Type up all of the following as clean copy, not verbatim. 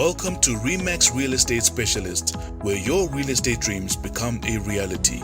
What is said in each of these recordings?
Welcome to ReMax Real Estate Specialist, where your real estate dreams become a reality.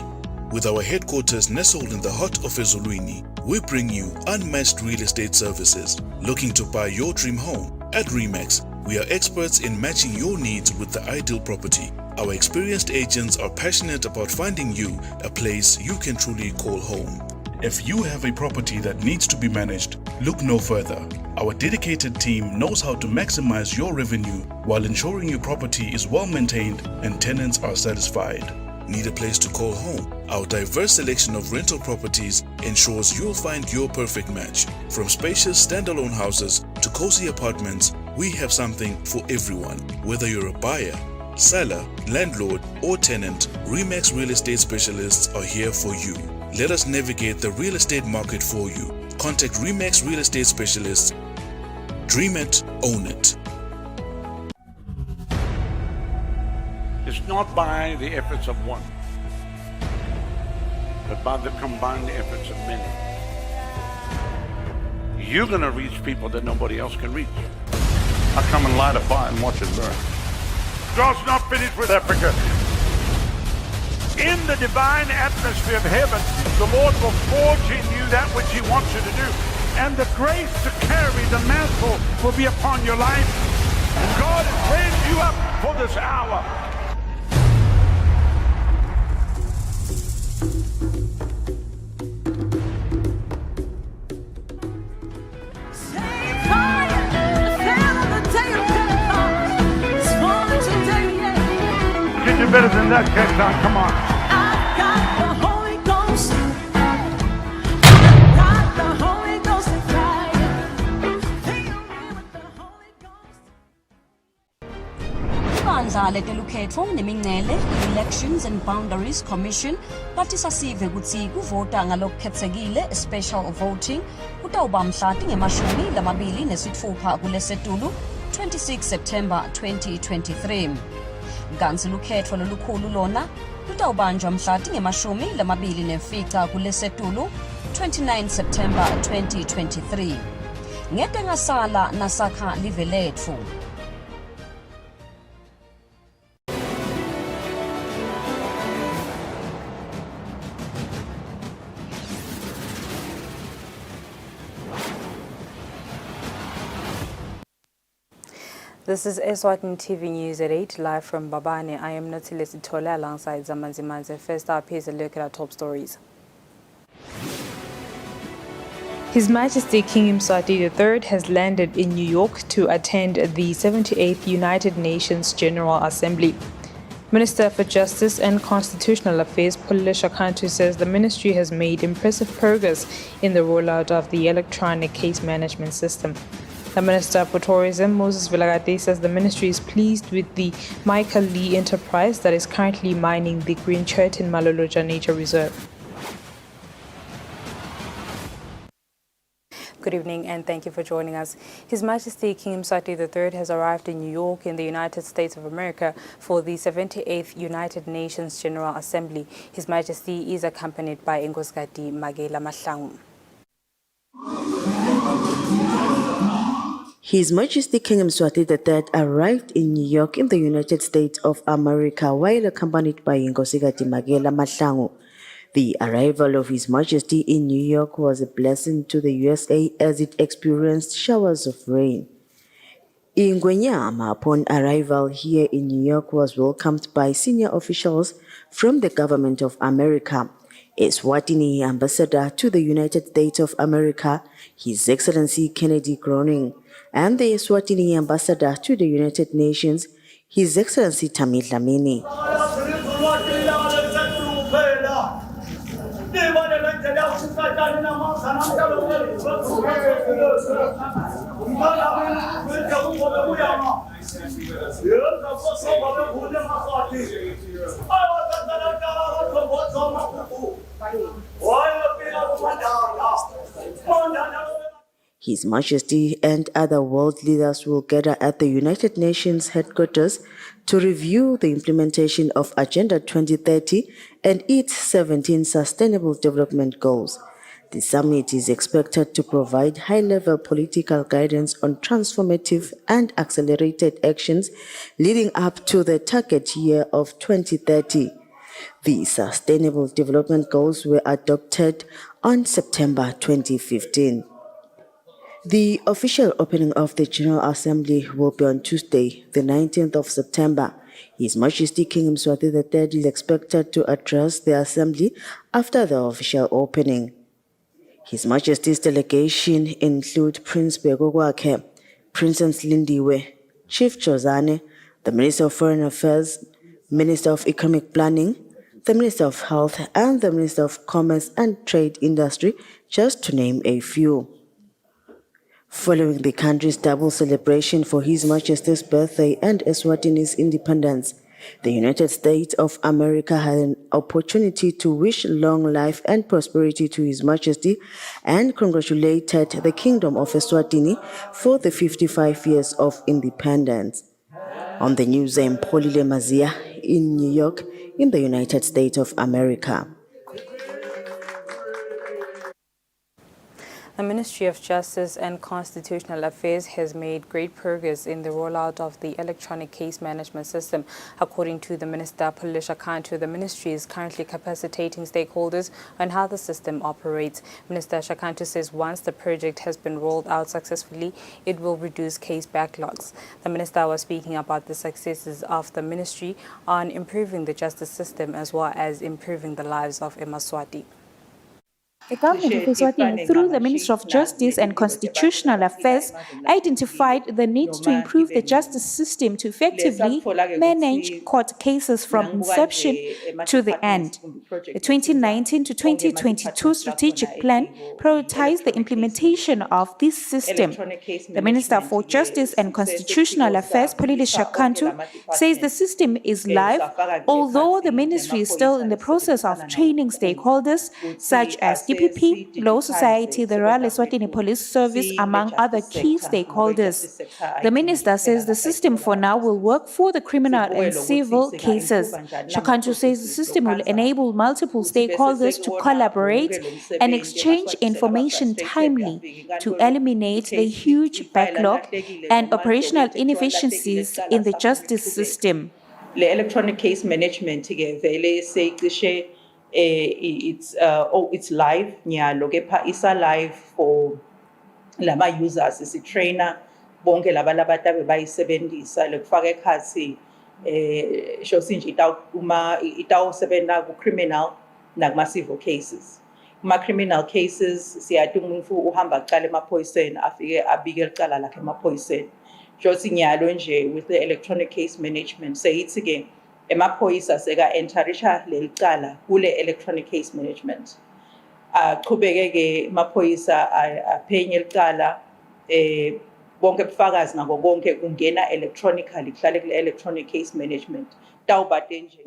With our headquarters nestled in the heart of Eswatini, we bring you unmatched real estate services. Looking to buy your dream home? At ReMax, we are experts in matching your needs with the ideal property. Our experienced agents are passionate about finding you a place you can truly call home. If you have a property that needs to be managed, look no further. Our dedicated team knows how to maximize your revenue while ensuring your property is well maintained and tenants are satisfied. Need a place to call home? Our diverse selection of rental properties ensures you'll find your perfect match. From spacious standalone houses to cozy apartments, we have something for everyone. Whether you're a buyer, seller, landlord, or tenant, ReMax Real Estate Specialists are here for you. Let us navigate the real estate market for you. Contact ReMax Real Estate Specialists. Dream it, own it. It's not by the efforts of one, but by the combined efforts of many. You're going to reach people that nobody else can reach. I come and light a fire and watch it burn. God's not finished with Africa. In the divine atmosphere of heaven, the Lord will forge in you that which He wants you to do. And the grace to carry the mantle will be upon your life. And God has raised you up for this hour. You better than that, Cape come on. I got the Holy Ghost. I got the Holy Ghost and fire. Fill me with the Holy Ghost. Ibandla letelukhetfo nemingcele Elections and Boundaries Commission bathi sasive kutsi kuvota ngalokukhetsekile special voting kutawuba mhla tingemashumi lamabili nesitfupha kuLesotho 26 September 2023. Kanti lukhetfo lolukhulu lona lutawubanjwa mhla tingemashumi lamabili nemfica kuLesotho 29 September 2023. Ngete ngasala nasakha live letfu. This is Eswatini TV News at 8, live from Babane. I am Natalie Sitole alongside Zamanzi Manze. First up, here's a look at our top stories. His Majesty King Mswati III has landed in New York to attend the 78th United Nations General Assembly. Minister for Justice and Constitutional Affairs Pulile Shakantu says the ministry has made impressive progress in the rollout of the electronic case management system. The Minister for Tourism, Moses Vilagate, says the ministry is pleased with the Michael Lee enterprise that is currently mining the Green Chert in Maloloja Nature Reserve. Good evening and thank you for joining us. His Majesty King Mswati III has arrived in New York in the United States of America for the 78th United Nations General Assembly. His Majesty is accompanied by Nkosikazi Magela Mahlangu. His Majesty King Mswati III arrived in New York in the United States of America while accompanied by Nkosikazi Magela Mahlangu. The arrival of His Majesty in New York was a blessing to the USA as it experienced showers of rain. Ingwenyama, upon arrival here in New York, was welcomed by senior officials from the Government of America. Eswatini Ambassador to the United States of America, His Excellency Kennedy Groning, and the Eswatini Ambassador to the United Nations, His Excellency Tammy Dlamini. His Majesty and other world leaders will gather at the United Nations headquarters to review the implementation of Agenda 2030 and its 17 Sustainable Development Goals. The summit is expected to provide high-level political guidance on transformative and accelerated actions leading up to the target year of 2030. The Sustainable Development Goals were adopted on September 2015. The official opening of the General Assembly will be on Tuesday, the 19th of September. His Majesty King Mswati III is expected to address the Assembly after the official opening. His Majesty's delegation include Prince Begogwakhe, Princess Lindiwe, Chief Jozane, the Minister of Foreign Affairs, Minister of Economic Planning, the Minister of Health, and the Minister of Commerce and Trade Industry, just to name a few. Following the country's double celebration for His Majesty's birthday and Eswatini's independence, the United States of America had an opportunity to wish long life and prosperity to His Majesty and congratulated the Kingdom of Eswatini for the 55 years of independence. On the news, I'm Polile Mazia in New York, in the United States of America. The Ministry of Justice and Constitutional Affairs has made great progress in the rollout of the electronic case management system. According to the Minister, Pulisha Kantu, the ministry is currently capacitating stakeholders on how the system operates. Minister Shakantu says once the project has been rolled out successfully, it will reduce case backlogs. The minister was speaking about the successes of the ministry on improving the justice system as well as improving the lives of Eswatini. The government of Eswatini, through the Ministry of Justice and Constitutional Affairs, identified the need to improve the justice system to effectively manage court cases from inception to the end. The 2019 to 2022 strategic plan prioritized the implementation of this system. The Minister for Justice and Constitutional Affairs, Pulisha Kantu, says the system is live, although the ministry is still in the process of training stakeholders such as DPP, Law Society, the Royal Eswatini Police Service, among other key stakeholders. The minister says the system for now will work for the criminal and civil cases. Shakantu says the system will enable multiple stakeholders to collaborate and exchange information timely to eliminate the huge backlog and operational inefficiencies in the justice system. The electronic case management it's live nyalo kepha isa live for lama users isitrainer bonke labantu bayisebenzisa lekufaka ekhathi shosinje itawusebenza ku criminal nakuma civil cases. Kuma criminal cases siyathi umuntu uhamba aqala emaphoyiseni afike abike icala lakhe emaphoyiseni. Shothi nyalo nje with the electronic case management seyithi ke emaphoyisa seka enterisha lelicala kule electronic case management. Qhubeke ke emaphoyisa aphenye icala bonke ubufakazi nako konke kungena electronically kuhlale kule electronic case management.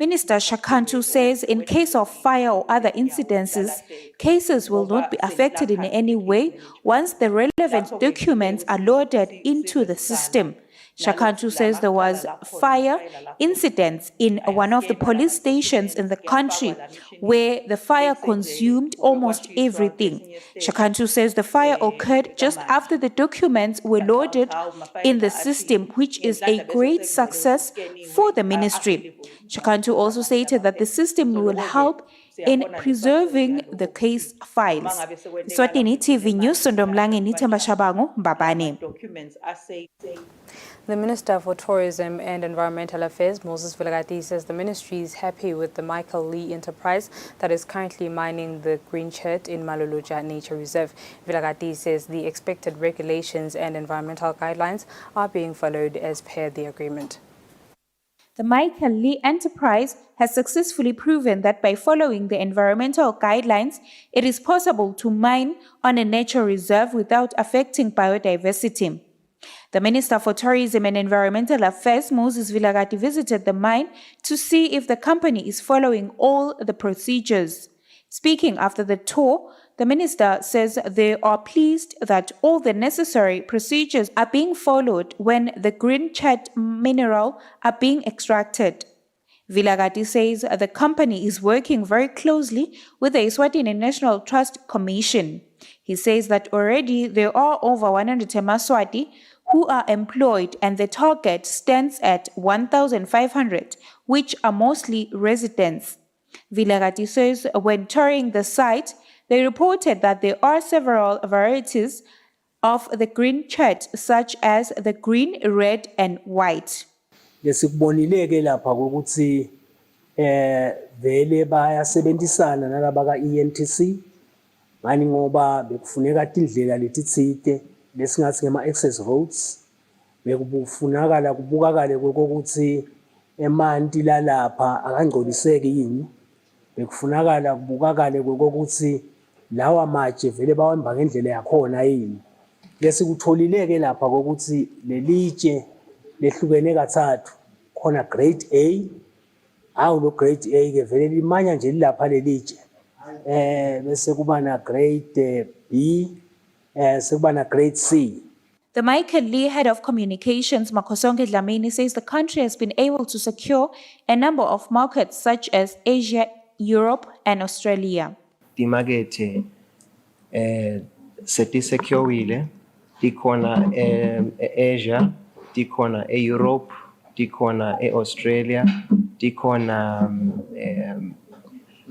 Minister Shakantu says in case of fire or other incidences, cases will not be affected in any way once the relevant documents are loaded into the system. Shakantu says there was fire incidents in one of the police stations in the country where the fire consumed almost everything. Shakantu says the fire occurred just after the documents were loaded in the system, which is a great success for the ministry. Shakantu also stated that the system will help in preserving the case files. Eswatini TV News, Sondomlange Nithemba Shabangu, Mbabane. The Minister for Tourism and Environmental Affairs, Moses Vilagati, says the ministry is happy with the Michael Lee enterprise that is currently mining the Green Chert in Maluluja Nature Reserve. Vilagati says the expected regulations and environmental guidelines are being followed as per the agreement. The Michael Lee enterprise has successfully proven that by following the environmental guidelines, it is possible to mine on a nature reserve without affecting biodiversity. The Minister for Tourism and Environmental Affairs, Moses Vilagati, visited the mine to see if the company is following all the procedures. Speaking after the tour, the minister says they are pleased that all the necessary procedures are being followed when the green chat mineral are being extracted. Vilakazi says the company is working very closely with the Eswatini National Trust Commission. He says that already there are over 100 Emaswati who are employed and the target stands at 1,500, which are mostly residents. Vilakazi says when touring the site, they reported that there are several varieties of the green chert, such as the green, red, and white. Lesikubonileke lapha ukuthi vele bayasebenzisana nalaba ka-ENTC ngani ngoba bekufuneka indlela letitsite lesingathi ngema access roads bekufunakala kubukakale ukuthi emanti lalapha akangcoliseki yini bekufunakala kubukakale ukuthi lawa matshe vele bawamba ngendlela yakhona yini lesikutholileke lapha ukuthi lelitshe lehlukene kathathu khona grade A lo grade A ke vele limanya nje lapha lelitshe bese kuba na grade B sekuba na grade C. The Michael Lee, head of communications, Makosonke Dlamini, says the country has been able to secure a number of markets such as Asia, Europe, and Australia. Timakethe setisecurile tikhona Asia, tikhona Europe, tikhona Australia, tikhona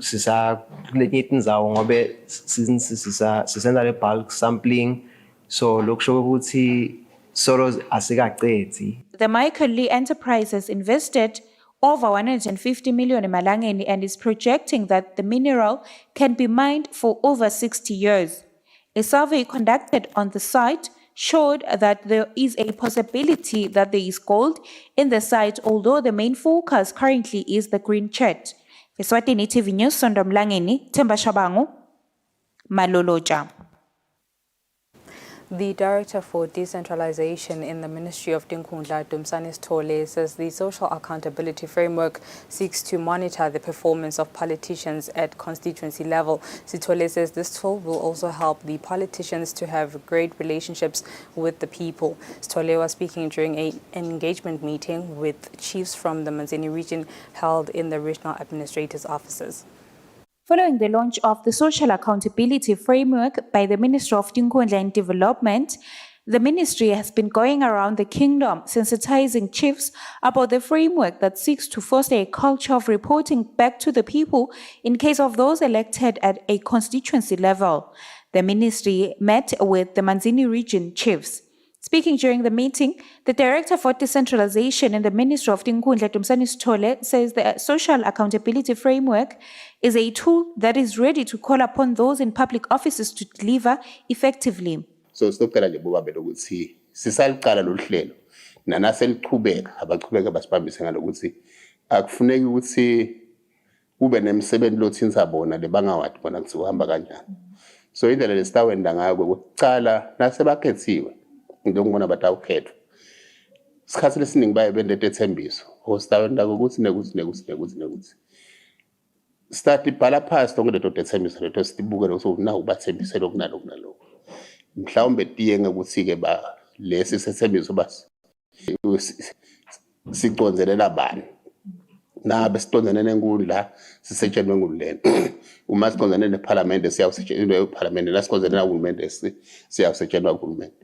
sisa kulenye indzawo ngobe sisenza le bulk sampling so lokusho ukuthi solo asikaqedzi. The Michael Lee enterprise has invested over 150 million emalangeni and is projecting that the mineral can be mined for over 60 years. A survey conducted on the site showed that there is a possibility that there is gold in the site, although the main focus currently is the green chert. Eswatini TV News, Sondomlangeni, Themba Shabangu, Maloloja. The Director for Decentralization in the Ministry of Dinkhundla, Dumsani Sithole, says the social accountability framework seeks to monitor the performance of politicians at constituency level. Sithole says this tool will also help the politicians to have great relationships with the people. Sithole was speaking during an engagement meeting with chiefs from the Manzini region held in the regional administrators' offices. Following the launch of the Social Accountability Framework by the Ministry of Dinkhundla and Development, the ministry has been going around the kingdom sensitizing chiefs about the framework that seeks to foster a culture of reporting back to the people in case of those elected at a constituency level. The ministry met with the Manzini region chiefs. Speaking during the meeting, the Director for Decentralization in the Ministry of Dinkhundla, Dumsani Sithole, says the Social Accountability Framework is a tool that is ready to call upon those in public offices to deliver effectively. So sitocela nje bobabela ukuthi sisaliqala lohlelo nanaseliqhubeka abaqhubeka basibambise ngalokuthi akufuneki ukuthi kube nemisebenzi lothinta bona lebangawadi bona kuthi uhamba kanjani. So indlela lesitawenda ngayo ukucala nasebakhethiwe ngibona batawukhethwa. Isikhathi lesiningi baye bendete ethembiso. Hostawenda ukuthi nekuthi. Start ibhala phansi lonke leto ethembiso leto sitibukele ukuthi na ubathembise lokunalokho nalokho. Mhlawumbe tiye ngekuthi ke ba lesi sethembiso basi siconzelela bani. Na besiconzene nenkundla sisetshenzwe ngulena. Uma siconzene neParliament siyawusetshenziswa eParliament nasiconzene nakuhulumende siyawusetshenziswa kuhulumende.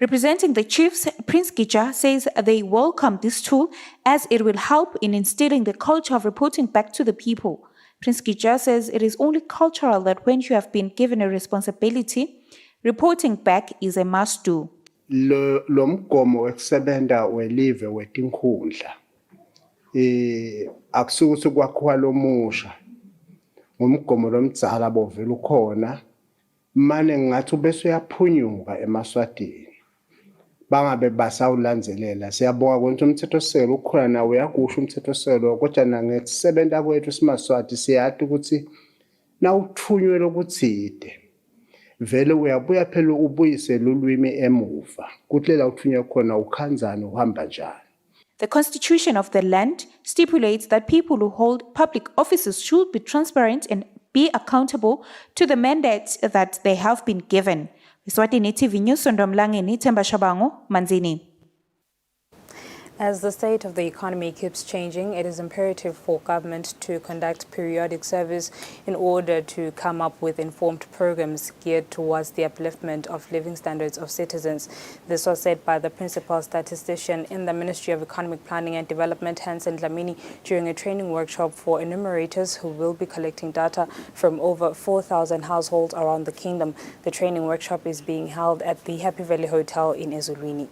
Representing the chiefs, Prince Gija says they welcome this tool as it will help in instilling the culture of reporting back to the people. Prince Gija says it is only cultural that when you have been given a responsibility, reporting back is a must-do. Lo mgomo wekusebenta welive wetinkhundla akusukuthi kwakhiwa lomusha ngomgomo lomdzala bovela ukhona manje ngathi ubese uyaphunyuka eMaswatini bangabe basawulandzelela. Siyabonga ukuthi umthethosisekelo ukhona nawo uyakusho umthethosisekelo kodwa nangekusebenta kwethu simaSwati siyathi ukuthi nawuthunywe lokuthide vele uyabuya phela ubuyise lolwimi emuva kuthi lela uthunywe khona ukhanzana uhamba njani. The constitution of the land stipulates that people who hold public offices should be transparent and be accountable to the mandates that they have been given. Eswatini TV News, Sondomlangeni, Themba Shabangu, Manzini. As the state of the economy keeps changing, it is imperative for government to conduct periodic surveys in order to come up with informed programs geared towards the upliftment of living standards of citizens. This was said by the principal statistician in the Ministry of Economic Planning and Development, Hansen Dlamini, during a training workshop for enumerators who will be collecting data from over 4,000 households around the kingdom. The training workshop is being held at the Happy Valley Hotel in Eswatini.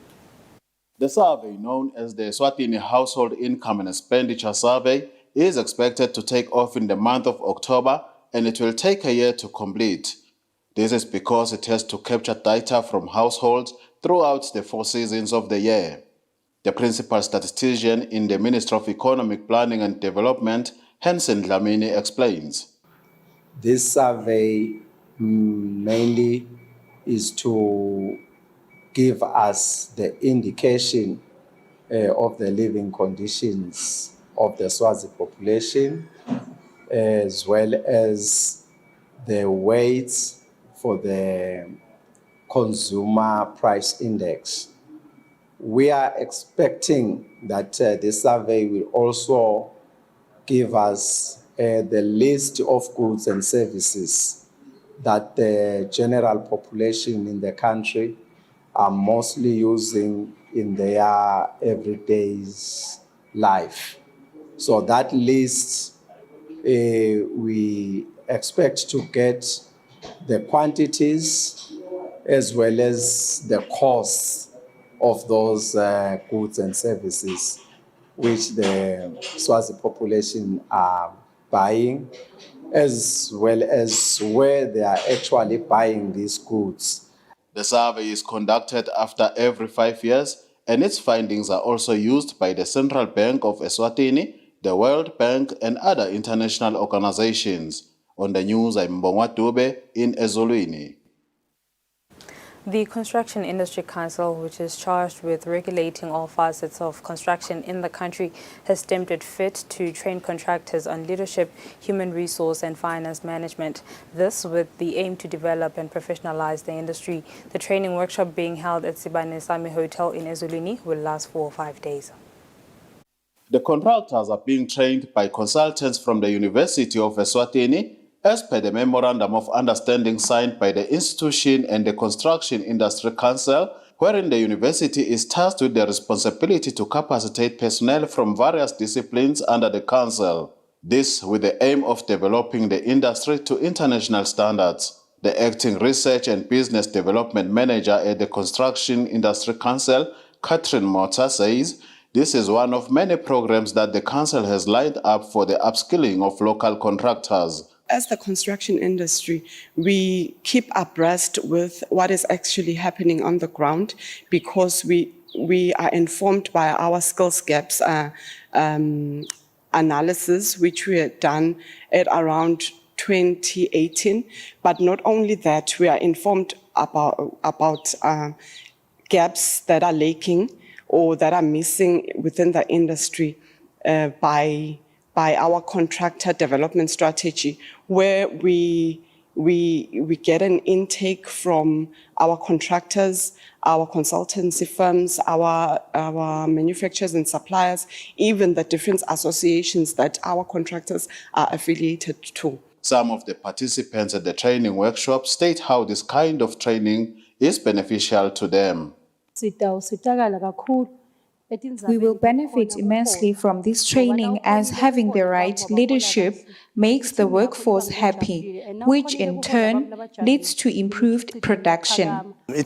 The survey, known as the Eswatini Household Income and Expenditure Survey, is expected to take off in the month of October, and it will take a year to complete. This is because it has to capture data from households throughout the 4 seasons of the year. The principal statistician in the Ministry of Economic Planning and Development, Hansen Dlamini, explains. This survey mainly is to give us the indication of the living conditions of the Swazi population, as well as the weights for the consumer price index. We are expecting that this survey will also give us the list of goods and services that the general population in the country are mostly using in their everyday life. So that list, we expect to get the quantities as well as the costs of those goods and services which the Swazi population are buying, as well as where they are actually buying these goods. The survey is conducted after every 5 years, and its findings are also used by the Central Bank of Eswatini, the World Bank, and other international organizations. On the news, I'm Mbongwa Dube in Ezulwini. The Construction Industry Council, which is charged with regulating all facets of construction in the country, has deemed it fit to train contractors on leadership, human resource and finance management. This with the aim to develop and professionalize the industry. The training workshop being held at Sibane Sami Hotel in Ezulwini will last for 5 days. The contractors are being trained by consultants from the University of Eswatini, as per the Memorandum of Understanding signed by the institution and the Construction Industry Council, wherein the university is tasked with the responsibility to capacitate personnel from various disciplines under the council. This with the aim of developing the industry to international standards. The acting Research and Business Development Manager at the Construction Industry Council, Catherine Mota, says this is one of many programs that the council has lined up for the upskilling of local contractors. As the construction industry, we keep abreast with what is actually happening on the ground because we are informed by our skills gaps analysis, which we had done at around 2018. But not only that, we are informed about gaps that are lacking or that are missing within the industry by our contractor development strategy, where we get an intake from our contractors, our consultancy firms, our manufacturers and suppliers, even the different associations that our contractors are affiliated to. Some of the participants at the training workshop state how this kind of training is beneficial to them. We will benefit immensely from this training, as having the right leadership makes the workforce happy, which in turn leads to improved production. This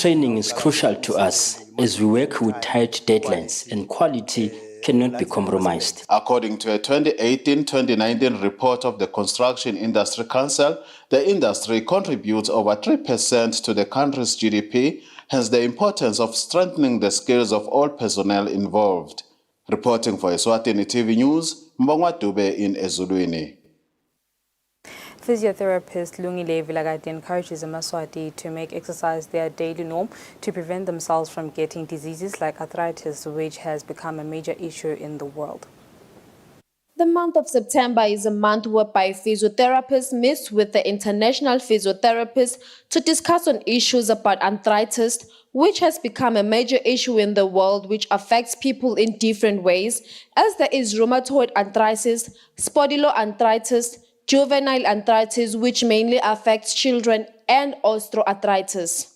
training is crucial to us as we work with tight deadlines and quality cannot be compromised. According to a 2018-2019 report of the Construction Industry Council, the industry contributes over 3% to the country's GDP, hence the importance of strengthening the skills of all personnel involved. Reporting for Eswatini TV News, Mbongwa Dube in Ezulwini. Physiotherapist Lungile Vilagati encourages Amaswati to make exercise their daily norm to prevent themselves from getting diseases like arthritis, which has become a major issue in the world. The month of September is a month whereby physiotherapists meet with the international physiotherapists to discuss on issues about arthritis, which has become a major issue in the world, which affects people in different ways, as there is rheumatoid arthritis, spondyloarthritis, juvenile arthritis, which mainly affects children, and osteoarthritis.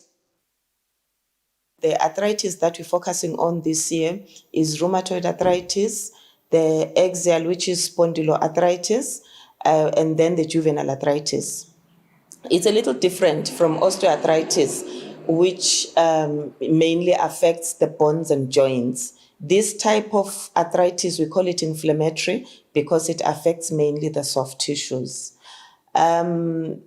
The arthritis that we're focusing on this year is rheumatoid arthritis, the axial, which is spondyloarthritis, and then the juvenile arthritis. It's a little different from osteoarthritis, which mainly affects the bones and joints. This type of arthritis, we call it inflammatory because it affects mainly the soft tissues. The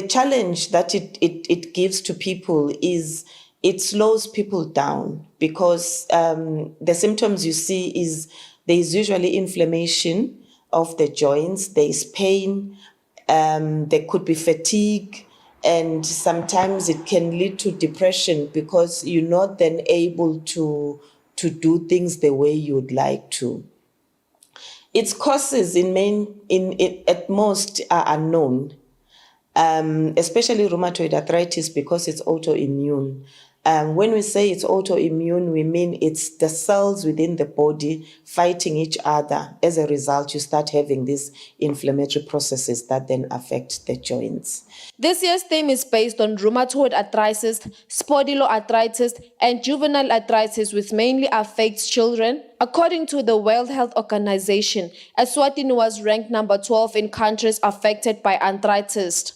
challenge that it gives to people is it slows people down because the symptoms you see is there is usually inflammation of the joints, there is pain, there could be fatigue, and sometimes it can lead to depression because you're not then able to do things the way you'd like to. Its causes at most are unknown, especially rheumatoid arthritis because it's autoimmune. When we say it's autoimmune, we mean it's the cells within the body fighting each other. As a result, you start having these inflammatory processes that then affect the joints. This year's theme is based on rheumatoid arthritis, spondyloarthritis, and juvenile arthritis, which mainly affects children. According to the World Health Organization, Eswatini was ranked number 12 in countries affected by arthritis.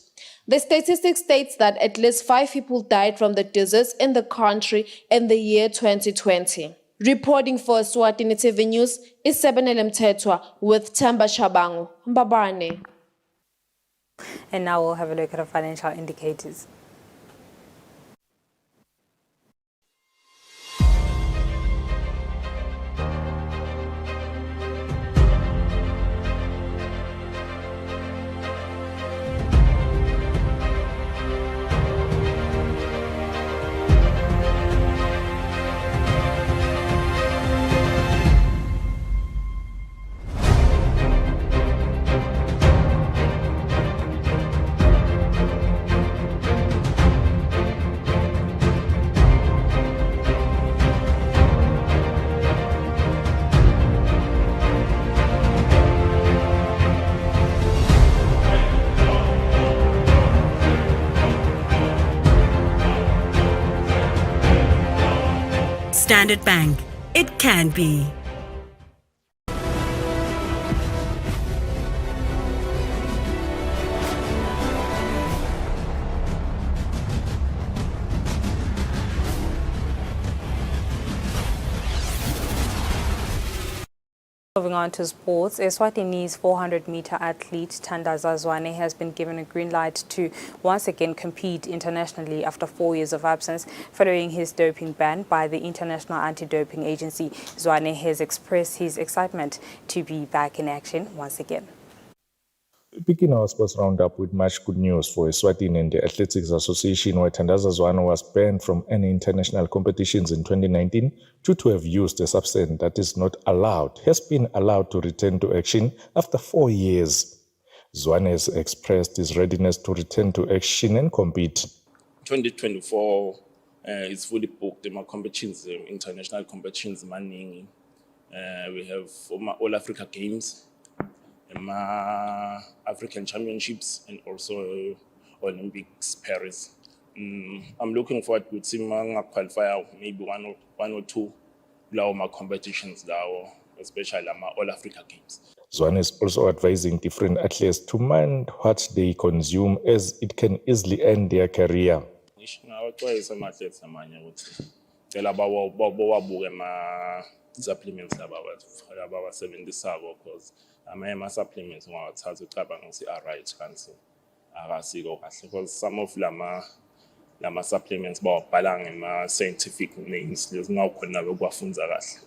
The statistic states that at least 5 people died from the disease in the country in the year 2020. Reporting for Eswatini TV News is Sebenele Mthethwa with Themba Shabangu. Mbabane. And now we'll have a look at our financial indicators. Standard Bank. It can be. Moving on to sports, Eswatini's 400-meter athlete Thandaza Zwane has been given a green light to once again compete internationally after 4 years of absence following his doping ban by the International Anti-Doping Agency. Zwane has expressed his excitement to be back in action once again. We begin our sports roundup with much good news for Eswatini and the Athletics Association, where Thandaza Zwane was banned from any international competitions in 2019 due to have used a substance that is not allowed, has been allowed to return to action after 4 years. Zwane has expressed his readiness to return to action and compete. 2024 is fully booked in my competitions, international competitions. We have all Africa Games, African Championships, and also Olympics Paris. I'm looking forward to seeing qualify maybe one or two my competitions now, especially all Africa Games. Zwane is also advising different athletes to mind what they consume, as it can easily end their career. Supplements abawasebenzisako because ama supplements ungawathatha ucabanga ukuthi right kanti akasiko kahle because some of lama supplements bawabhala ngema-scientific names lezingakhona bekuwafunza kahle.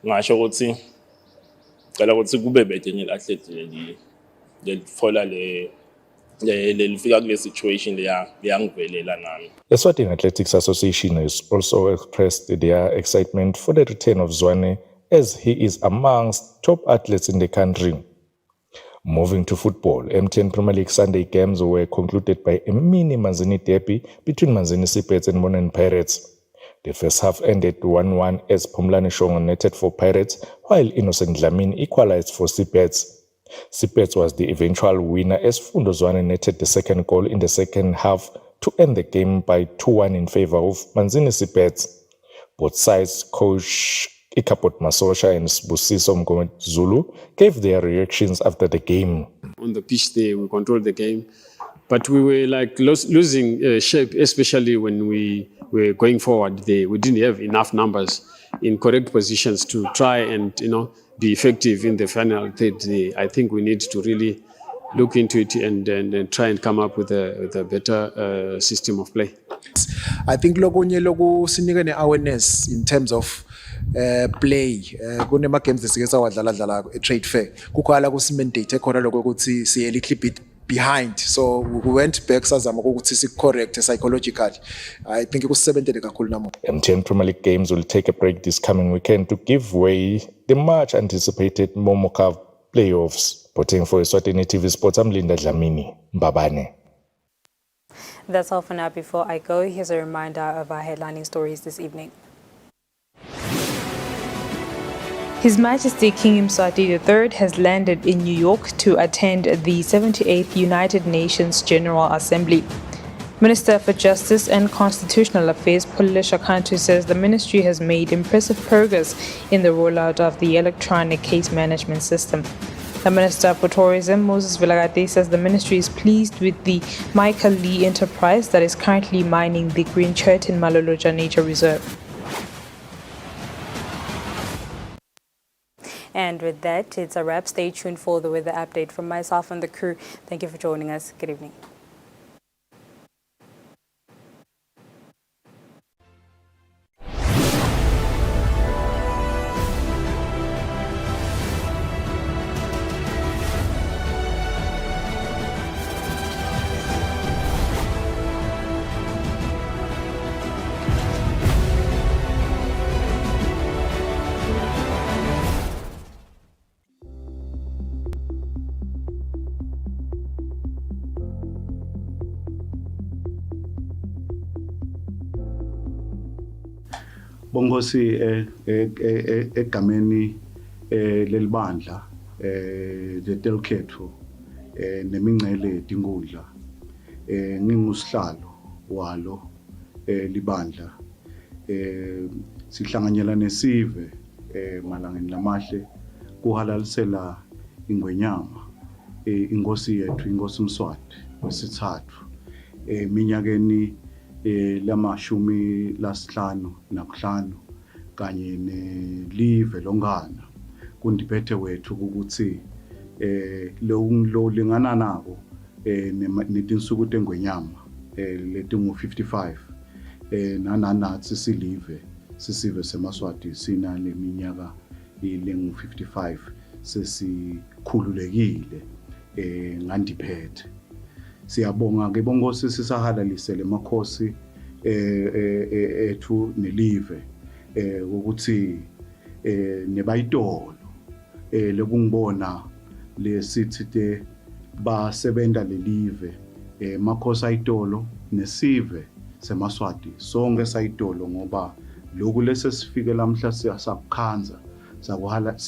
Ngasho ukuthi cela ukuthi kube bedenye athlete lelitfola lelifika kule situation leyangivelela nami. The Eswatini Athletics Association has also expressed their excitement for the return of Zwane as he is amongst top athletes in the country. Moving to football, MTN Premier League Sunday games were concluded by a mini Manzini derby between Manzini Sipets and Monan Pirates. The first half ended 1-1 as Pumlani Shongo netted for Pirates, while Innocent Dlamini equalized for Sipets. Sipets was the eventual winner as Fundo Zwane netted the second goal in the second half to end the game by 2-1 in favor of Manzini Sipets. Both sides, coach Ikapot Masosha and Busiso Zulu, gave their reactions after the game. On the pitch there, we controlled the game, but we were like losing shape, especially when we were going forward there. We didn't have enough numbers in correct positions to try and be effective in the final third day. I think we need to really look into it and try and come up with a better system of play. I think loku sinikene awareness in terms of play kunema games lesike sawadlala trade fair kukhala kusimendate khona lokho ukuthi siye little bit behind, so we went back sazama ukuthi si correct psychologically. I think kusebentele kakhulu namo. MTN Premier League games will take a break this coming weekend to give way the much anticipated Momo Cup playoffs. Reporting for Eswatini TV Sports, I'm Linda Dlamini, Mbabane. That's all for now. Before I go, here's a reminder of our headlining stories this evening. His Majesty King Mswati III has landed in New York to attend the 78th United Nations General Assembly. Minister for Justice and Constitutional Affairs Polish Akantu says the ministry has made impressive progress in the rollout of the electronic case management system. The Minister for Tourism, Moses Vilagati, says the ministry is pleased with the Michael Lee enterprise that is currently mining the Green Chert in Maloloja Nature Reserve. And with that, it's a wrap. Stay tuned for the weather update from myself and the crew. Thank you for joining us. Good evening. Bongosi egameni lelibandla letelkhetho nemingcele tingudla ngingusihlalo walo libandla sihlanganyela nesive malangeni lamahle kuhalalisela ingwenyama inkosi yethu inkosi Mswati wesithathu minyakeni lamashumi lasihlanu nakuhlanu kanye nelive longana kundiphethe wethu ukuthi lo lingana nabo netinsuku tengwenyama letingu 55 nananathi sisive seMaswati sina leminyaka ilengu 55 sesikhululekile ngandiphethe. Siyabonga ke bongosi sisahalalisele makhosi ethu nelive ukuthi nebayitolo lekungibona lesithi te basebenta lelive makhosi ayitolo nesive seMaswati sonke sayitolo ngoba lokhu lesesifike lamhla siyasakukhanza sakuhala